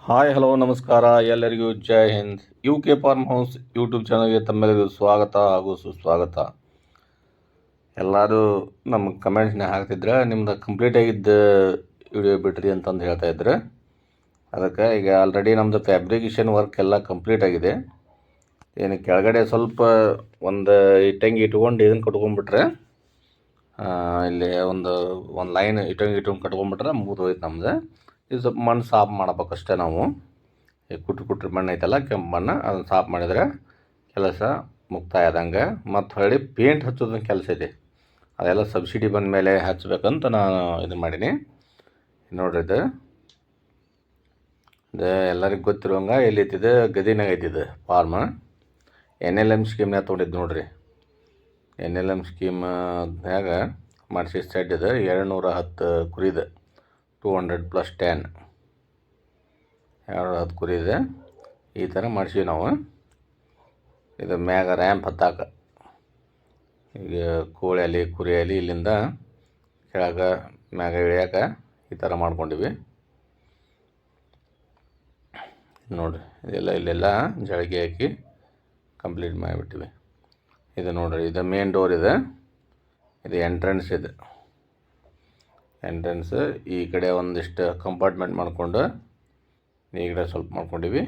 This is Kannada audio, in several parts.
ಹಾಯ್ ಹಲೋ ನಮಸ್ಕಾರ ಎಲ್ಲರಿಗೂ Jai Hind. U K farm house YouTube ಚಾನಲ್ಗೆ ತಮ್ಮೆಲ್ಲರಿಗೂ ಸ್ವಾಗತ ಹಾಗೂ ಸುಸ್ವಾಗತ. ಎಲ್ಲರೂ ನಮ್ಮ ಕಮೆಂಟ್ಸ್ನ ಹಾಕ್ತಿದ್ರೆ ನಿಮ್ದು ಕಂಪ್ಲೀಟ್ ಆಗಿದ್ದ ವಿಡಿಯೋ ಬಿಟ್ರಿ ಅಂತಂದು ಹೇಳ್ತಾ ಇದ್ರೆ, ಅದಕ್ಕೆ ಈಗ ಆಲ್ರೆಡಿ ನಮ್ಮದು ಫ್ಯಾಬ್ರಿಕೇಷನ್ ವರ್ಕ್ ಎಲ್ಲ ಕಂಪ್ಲೀಟ್ ಆಗಿದೆ. ಏನು ಕೆಳಗಡೆ ಸ್ವಲ್ಪ ಒಂದು ಇಟ್ಟಂಗಿ ಇಟ್ಕೊಂಡು ಇದನ್ನು ಕಟ್ಕೊಂಡ್ಬಿಟ್ರೆ, ಇಲ್ಲಿ ಒಂದು ಲೈನ್ ಇಟ್ಕೊಂಡು ಕಟ್ಕೊಂಡ್ಬಿಟ್ರೆ ಮುಗಿದು ಹೋಯ್ತು ನಮ್ದು. ಇದು ಸ್ವಲ್ಪ ಮಣ್ಣು ಸಾಫ್ ಮಾಡ್ಬೇಕಷ್ಟೇ ನಾವು. ಈ ಕುಟ್ರೆ ಮಣ್ಣು ಐತಲ್ಲ, ಕೆಂಪು ಮಣ್ಣು, ಅದನ್ನು ಸಾಫ್ ಮಾಡಿದರೆ ಕೆಲಸ ಮುಕ್ತಾಯ ಆದಂಗೆ. ಮತ್ತು ಹೊಳ್ಳಿ ಪೇಂಟ್ ಹಚ್ಚೋದನ್ನ ಕೆಲಸ ಇದೆ, ಅದೆಲ್ಲ ಸಬ್ಸಿಡಿ ಬಂದ ಮೇಲೆ ಹಚ್ಚಬೇಕಂತ ನಾನು ಇದು ಮಾಡೀನಿ. ನೋಡ್ರಿ, ಇದು ಎಲ್ಲರಿಗೂ ಗೊತ್ತಿರುವಂಗೆ ಎಲ್ಲಿತ್ತಿದೆ, ಗದಿನಾಗ ಐತಿದೆ ಫಾರ್ಮ್. NLM ಸ್ಕೀಮ್ನಾಗ ತೊಗೊಂಡಿದ್ದು ನೋಡ್ರಿ. NLM ಸ್ಕೀಮ್ನಾಗ ಮಾಡಿಸಿ ಸೆಡ್ ಇದೆ, 210 ಕುರಿದೆ, 200+10 210 ಕುರಿ ಇದೆ. ಈ ಥರ ಮಾಡಿಸಿವಿ ನಾವು. ಇದು ಮ್ಯಾಗ ರ್ಯಾಂಪ್ ಹತ್ತಾಕ, ಈಗ ಕೋಳಿ ಕುರಿ ಇಲ್ಲಿಂದ ಕೆಳಗೆ ಮ್ಯಾಗ ಇಳಿಯಾಕ ಈ ಥರ ಮಾಡ್ಕೊಂಡಿವಿ ನೋಡಿರಿ. ಇಲ್ಲೆಲ್ಲ ಜಳಿಗೆ ಹಾಕಿ ಕಂಪ್ಲೀಟ್ ಮಾಡಿಬಿಟ್ಟಿವಿ. ಇದು ನೋಡಿರಿ, ಇದು ಮೇನ್ ಡೋರ್ ಇದೆ, ಇದು ಎಂಟ್ರೆನ್ಸ್ ಇದೆ. ಎಂಟ್ರೆನ್ಸ್ ಈ ಕಡೆ ಒಂದಿಷ್ಟು ಕಂಪಾರ್ಟ್ಮೆಂಟ್ ಮಾಡಿಕೊಂಡು ಈ ಕಡೆ ಸ್ವಲ್ಪ ಮಾಡ್ಕೊಂಡಿವಿ.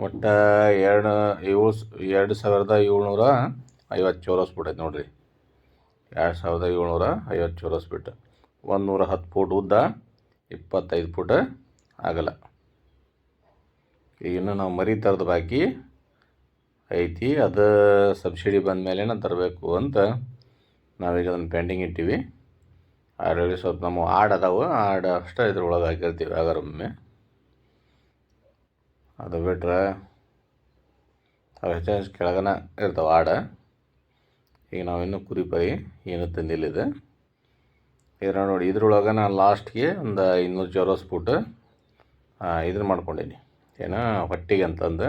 ಒಟ್ಟು 2,750 ಚೌರಸ್ ಫೀಟ್ ಐತೆ ನೋಡಿರಿ. 2,750 ಚೌರಸ್ ಫೀಟ್, 110 ಫೂಟ್ ಉದ್ದ, 25 ಫೂಟ್ ಆಗಲ್ಲ. ಇನ್ನು ನಾವು ಮರಿ ತರದ ಬಾಕಿ ಐತಿ, ಅದು ಸಬ್ಸಿಡಿ ಬಂದ ಮೇಲೇನ ತರಬೇಕು ಅಂತ ನಾವೀಗ ಅದನ್ನು ಪೆಂಡಿಂಗ್ ಇಟ್ಟಿವಿ. ಆಲ್ರೆಡಿ ಸ್ವಲ್ಪ ನಮ್ಮ ಆಡು ಅದಾವೆ, ಆಡು ಅಷ್ಟೇ ಇದ್ರೊಳಗೆ ಹಾಕಿರ್ತೀವಿ ಆಗಾರೊಮ್ಮೆ. ಅದು ಬಿಟ್ರೆ ಅವು ಹೆಚ್ಚು ಕೆಳಗನ ಇರ್ತಾವೆ ಆಡು. ಈಗ ನಾವಿನ್ನೂ ಕುರಿ ಪರಿ ಏನೂ ತಂದಿಲ್ಲಿದೆ. ಇದ್ರ ನೋಡಿ, ಇದ್ರೊಳಗೆ ನಾನು ಲಾಸ್ಟ್ಗೆ ಒಂದು 200 ಚೌರಸ್ ಫೂಟ್ ಇದನ್ನು ಮಾಡ್ಕೊಂಡೀನಿ, ಏನೋ ಹೊಟ್ಟಿಗೆ ಅಂತಂದು.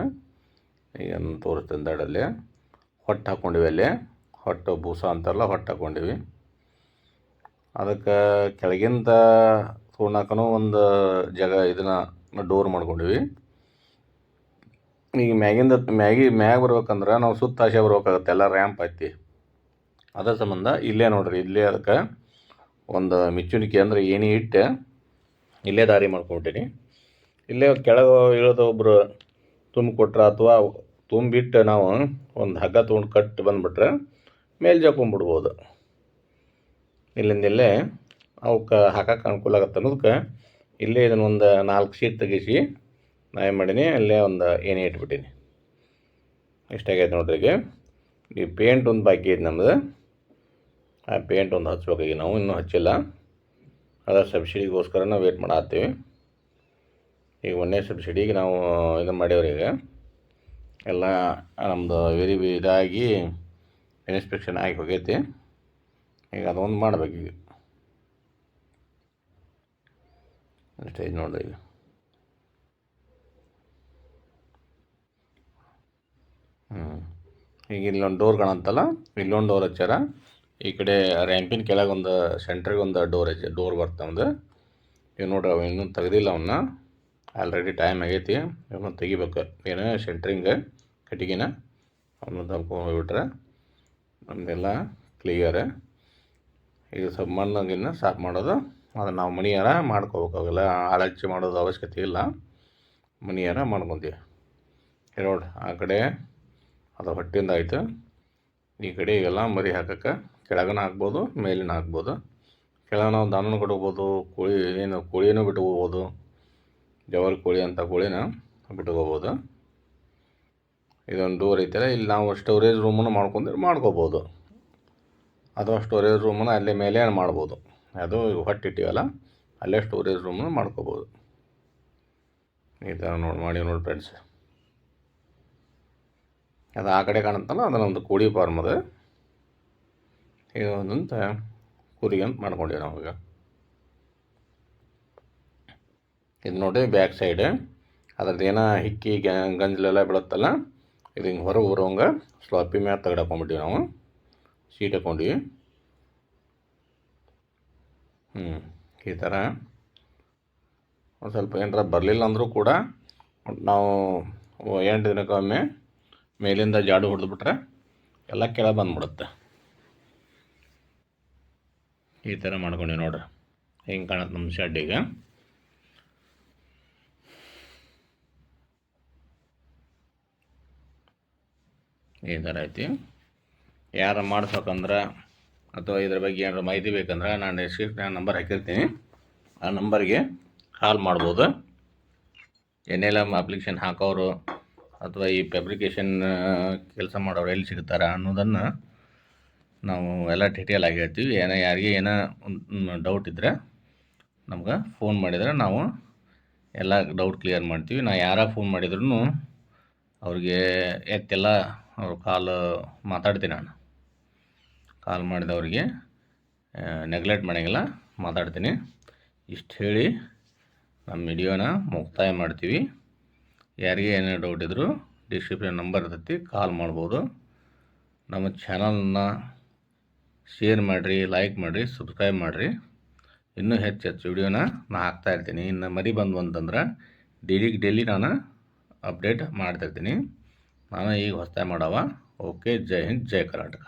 ಈಗ ತೋರಿಸ್ತೀನಿ ದಡಲ್ಲಿ ಹೊಟ್ಟು ಹಾಕ್ಕೊಂಡಿವಿ. ಅಲ್ಲಿ ಹೊಟ್ಟು ಬೂಸ ಅಂತಾರಲ್ಲ, ಹೊಟ್ಟು ಹಾಕ್ಕೊಂಡಿವಿ. ಅದಕ್ಕೆ ಕೆಳಗಿಂದ ತೊಗೊಳಕ್ಕೂ ಒಂದು ಜಾಗ ಇದನ್ನು ಡೋರ್ ಮಾಡ್ಕೊಂಡಿವಿ. ಈಗ ಮ್ಯಾಗ ಬರ್ಬೇಕಂದ್ರೆ ನಾವು ಸುತ್ತ ಆಸೆ ಬರ್ಬೇಕಾಗತ್ತೆ, ಎಲ್ಲ ರ್ಯಾಂಪ್ ಐತಿ. ಅದರ ಸಂಬಂಧ ಇಲ್ಲೇ ನೋಡ್ರಿ, ಇಲ್ಲೇ ಅದಕ್ಕೆ ಒಂದು ಮಿಚ್ಚುಣಿಕೆ ಅಂದರೆ ಏಣಿ ಇಟ್ಟು ಇಲ್ಲೇ ದಾರಿ ಮಾಡ್ಕೊಬಿಟ್ಟೀನಿ. ಇಲ್ಲೇ ಕೆಳಗೆ ಇಳಿದು ಒಬ್ಬರು ತುಂಬಿಕೊಟ್ರೆ ಅಥವಾ ತುಂಬಿಟ್ಟು ನಾವು ಒಂದು ಹಗ್ಗ ತೊಗೊಂಡು ಕಟ್ಟಿ ಬಂದುಬಿಟ್ರೆ ಮೇಲೆ ಜಾಕೊಂಡ್ಬಿಡ್ಬೋದು. ಇಲ್ಲೇ ಅವಕ್ಕೆ ಹಾಕಕ್ಕೆ ಅನುಕೂಲ ಆಗತ್ತೆ ಅನ್ನೋದಕ್ಕೆ ಇಲ್ಲೇ ಇದನ್ನು ಒಂದು 4 ಶೀಟ್ ತೆಗಿಸಿ ನಾ ಏನು ಮಾಡೀನಿ, ಅಲ್ಲೇ ಒಂದು ಏಣಿ ಇಟ್ಬಿಟ್ಟೀನಿ. ಇಷ್ಟಾಗೈತೆ ನೋಡ್ರಿ. ಈಗ ಈ ಪೇಂಟ್ ಒಂದು ಬಾಕಿ ಐತೆ ನಮ್ಮದು. ಆ ಪೇಂಟ್ ಒಂದು ಹಚ್ಬೇಕಾಗಿ ನಾವು ಇನ್ನೂ ಹಚ್ಚಿಲ್ಲ. ಅದರ ಸಬ್ಸಿಡಿಗೋಸ್ಕರ ನಾವು ವೇಟ್ ಮಾಡತ್ತೀವಿ. ಈಗ 1ನೇ ಸಬ್ಸಿಡಿಗೆ ನಾವು ಇದನ್ನು ಮಾಡೇವ್ರಿ. ಈಗ ಎಲ್ಲ ನಮ್ಮದು ಇದಾಗಿ ಇನ್ಸ್ಪೆಕ್ಷನ್ ಆಗಿ ಹೋಗೈತಿ. ಈಗ ಅದೊಂದು ಮಾಡ್ಬೇಕು. ಈಗ ಅಷ್ಟೇ ನೋಡ್ರಿ. ಈಗ ಇಲ್ಲೊಂದು ಡೋರ್ ಕಾಣತ್ತಲ್ಲ, ಇಲ್ಲೊಂದು ಡೋರ್ ಹಚ್ಚಾರ. ಈ ಕಡೆ ರ್ಯಾಂಪಿನ ಕೆಳಗೆ ಒಂದು ಸೆಂಟ್ರಿಗೆ ಒಂದು ಡೋರ್ ಬರ್ತದೆ ಒಂದು. ಈಗ ನೋಡ್ರಿ, ಅವು ಇನ್ನೂ ತೆಗ್ದಿಲ್ಲ, ಅವನ್ನ ಆಲ್ರೆಡಿ ಟೈಮ್ ಆಗೈತಿ. ಇವನ್ನ ತೆಗಿಬೇಕು. ಏನೋ ಸೆಂಟ್ರಿಂಗ್ ಕಟ್ಟಿಗೆನ ಅವನ್ನ ಹೋಗ್ಬಿಟ್ರೆ ನಮ್ಮದೆಲ್ಲ ಕ್ಲಿಯರ್. ಈಗ ಸ್ವಲ್ಪ ಮಣ್ಣಾಗಿನ್ನ ಸಾಫ್ ಮಾಡೋದು, ಅದನ್ನು ನಾವು ಮನಿಯಾರ ಮಾಡ್ಕೋಬೇಕು. ಅವೆಲ್ಲ ಆಳಚ್ಚಿ ಮಾಡೋದು ಅವಶ್ಯಕತೆ ಇಲ್ಲ, ಮನಿಯಾರ ಮಾಡ್ಕೊತೀವಿ. ನೋಡ್ರಿ, ಆ ಕಡೆ ಅದು ಹೊಟ್ಟಿಂದ ಆಯಿತು. ಈ ಕಡೆ ಈಗೆಲ್ಲ ಮರಿ ಹಾಕಕ್ಕೆ ಕೆಳಗನ ಹಾಕ್ಬೋದು, ಮೇಲಿನ ಹಾಕ್ಬೋದು. ಕೆಳಗೆ ನಾವು ದಾನೂ ಕಟ್ಕೋಬೋದು, ಕೋಳಿನೂ ಬಿಟ್ಕೋಬೋದು. ಜವಾರಿ ಕೋಳಿ ಅಂತ ಕೋಳಿನ ಬಿಟ್ಕೋಬೋದು. ಇದೊಂದು ಡೋರ್ ಐತಲ್ಲ, ಇಲ್ಲಿ ನಾವು ಸ್ಟೋರೇಜ್ ರೂಮನ್ನು ಮಾಡ್ಕೋಬೋದು. ಅಥವಾ ಸ್ಟೋರೇಜ್ ರೂಮನ್ನು ಅಲ್ಲೇ ಮೇಲೆ ಮಾಡ್ಬೋದು. ಅದು ಹೊಟ್ಟಿಟ್ಟಿವಲ್ಲ, ಅಲ್ಲೇ ಸ್ಟೋರೇಜ್ ರೂಮನ್ನು ಮಾಡ್ಕೋಬೋದು. ಈ ಥರ ಮಾಡಿ ಫ್ರೆಂಡ್ಸ್. ಅದು ಆ ಕಡೆ ಕಾಣುತ್ತಲ್ಲ, ಅದನ್ನೊಂದು ಕೋಳಿ ಫಾರ್ಮ್ ಅದು. ಇದೊಂದಂತ ಕುರಿಗೆ ಅಂತ ಮಾಡ್ಕೊಂಡಿವಿ ನಾವೀಗ. ಇದು ನೋಡಿ, ಬ್ಯಾಕ್ ಸೈಡ್ ಅದ್ರದ್ದು ಏನೋ ಹಿಕ್ಕಿ ಗಂಜಲೆಲ್ಲ ಬೀಳುತ್ತಲ್ಲ, ಇದು ಹಿಂಗೆ ಹೊರಗೆ ಬರೋಂಗೆ ಸ್ಲಾಪಿ ಮ್ಯಾಗ ತೆಗೆದಾಕೊಂಡ್ಬಿಟ್ಟಿವಿ ನಾವು. ಸೀಟ್ ಹಾಕ್ಕೊಂಡಿವಿ. ಈ ಥರ ಒಂದು ಸ್ವಲ್ಪ ಏನಾರ ಬರಲಿಲ್ಲ ಅಂದರೂ ಕೂಡ ನಾವು 8 ದಿನಕ್ಕೊಮ್ಮೆ ಮೇಲಿಂದ ಜಾಡು ಹೊಡೆದ್ಬಿಟ್ರೆ ಎಲ್ಲ ಕೆಳಗೆ ಬಂದ್ಬಿಡುತ್ತೆ. ಈ ಥರ ಮಾಡ್ಕೊಂಡಿ ನೋಡ್ರಿ, ಹೆಂಗೆ ಕಾಣುತ್ತೆ ನಮ್ಮ ಶೆಡ್ಡಿಗೆ. ಈ ಥರ ಐತಿ. ಯಾರು ಮಾಡಿಸ್ಬೇಕಂದ್ರೆ ಅಥವಾ ಇದ್ರ ಬಗ್ಗೆ ಏನಾರು ಮಾಹಿತಿ ಬೇಕಂದ್ರೆ ನಾನು ಡಿಸ್ಕ್ರಿಪ್ಷನ್ ನಂಬರ್ ಹಾಕಿರ್ತೀನಿ, ಆ ನಂಬರ್ಗೆ ಕಾಲ್ ಮಾಡ್ಬೋದು. ಏನೆಲ್ಲ ಅಪ್ಲಿಕೇಶನ್ ಹಾಕೋರು ಅಥವಾ ಈ ಫ್ಯಾಬ್ರಿಕೇಷನ್ ಕೆಲಸ ಮಾಡೋರು ಎಲ್ಲಿ ಸಿಗ್ತಾರೆ ಅನ್ನೋದನ್ನು ನಾವು ಎಲ್ಲ ಡೀಟೇಲ್ ಆಗಿ ಹೇಳ್ತೀವಿ. ಯಾರಿಗೆ ಏನೋ ಡೌಟ್ ಇದ್ದರೆ ನಮ್ಗೆ ಫೋನ್ ಮಾಡಿದರೆ ನಾವು ಎಲ್ಲ ಡೌಟ್ ಕ್ಲಿಯರ್ ಮಾಡ್ತೀವಿ. ನಾ ಯಾರ ಫೋನ್ ಮಾಡಿದ್ರು ಅವ್ರಿಗೆ ಎತ್ತೆಲ್ಲ ಅವ್ರ ಕಾಲು ಮಾತಾಡ್ತೀನಿ. ನಾನು ಕಾಲ್ ಮಾಡಿದವ್ರಿಗೆ ನೆಗ್ಲೆಕ್ಟ್ ಮಾಡೋಂಗಿಲ್ಲ, ಮಾತಾಡ್ತೀನಿ. ಇಷ್ಟು ಹೇಳಿ ನಮ್ಮ ವಿಡಿಯೋನ ಮುಕ್ತಾಯ ಮಾಡ್ತೀವಿ. ಯಾರಿಗೆ ಏನೇ ಡೌಟ್ ಇದ್ದರೂ ಡಿಸ್ಕ್ರಿಪ್ಷನ್ ನಂಬರ್ ಇರ್ತೈತಿ, ಕಾಲ್ ಮಾಡ್ಬೋದು. ನಮ್ಮ ಚಾನಲ್ನ ಶೇರ್ ಮಾಡಿರಿ, ಲೈಕ್ ಮಾಡಿರಿ, ಸಬ್ಸ್ಕ್ರೈಬ್ ಮಾಡಿರಿ. ಇನ್ನೂ ಹೆಚ್ಚು ವಿಡಿಯೋನ ನಾನು ಹಾಕ್ತಾಯಿರ್ತೀನಿ. ಇನ್ನು ಮರಿ ಬಂದು ಅಂತಂದ್ರೆ ಡೈಲಿ ನಾನು ಅಪ್ಡೇಟ್ ಮಾಡ್ತಾಯಿರ್ತೀನಿ. ನಾನು ಈಗ ಹೊಸದಾಗಿ ಮಾಡವ. ಓಕೆ, ಜೈ ಹಿಂದ್, ಜೈ ಕರ್ನಾಟಕ.